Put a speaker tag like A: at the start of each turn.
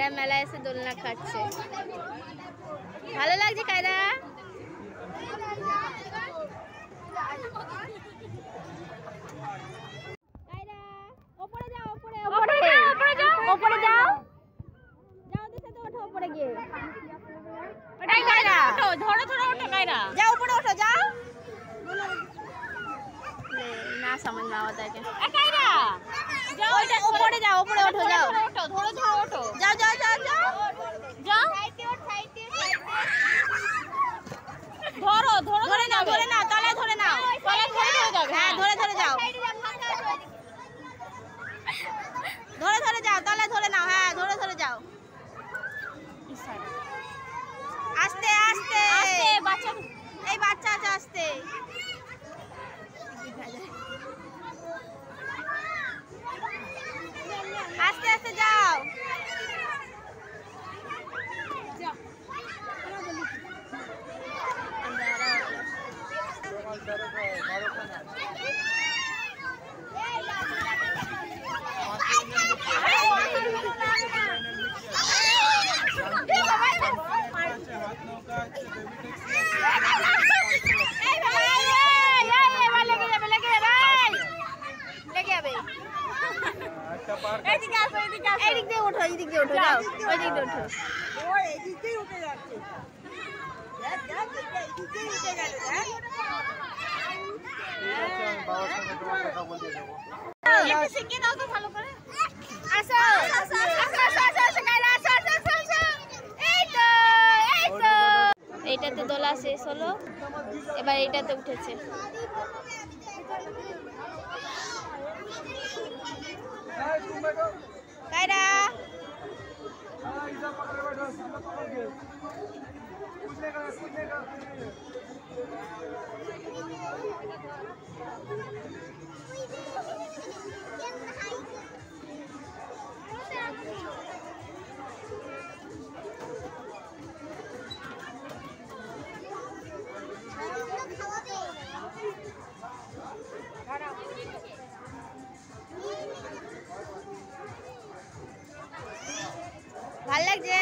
A: কায়রা মেলায় এসে দোলনা খাচ্ছে। ভালো লাগছে কায়রা? কায়রা ওপরে যাও, ওপরে ওপরে ওপরে যাও, ওপরে যাও, যাও ওদের সাথে ওঠো ওপরে গিয়ে। ওটাই কায়রা, ওঠো, ধরো ধরো, ওঠো কায়রা, যাও উপরে ওঠো, যাও। না समझ में आता है कायरा, जाओ ऊपर जाओ, ऊपर उठो, जाओ उठो, धरो धरो उठो, जाओ जाओ जाओ जाओ जाओ, धरो धरो धरे ना, धरे ना, तले धरे ना, तले धरे हो जाবে। हां धरे धरे जाओ, धरे धरे जाओ, तले धरे नाও। हां धरे धरे जाओ, आस्ते आस्ते आस्ते, বাচ্চা এই বাচ্চা আছে, आस्ते आस्ते आस्ते जाओ। এদিকে আসো, এদিকে আসো, এদিক দিয়ে ওঠো, এদিক দিয়ে ওঠো, যাও ওই দিক দিয়ে ওঠো। ও এদিক দিয়ে উঠে যাচ্ছে, দেখ দেখ, এদিক দিয়ে উঠে গেল। দেখ বাবার সঙ্গে তোমার কথা বলতে যাবো, একটু শিখিয়ে দাও তো ভালো করে। আসো আসো আসো আসো আসো কায়রা, আসো আসো আসো, এই তো এই তো। এইটাতে দোলা শেষ হলো, এবার এইটাতে উঠেছে। कायरा ভাল লাগছে?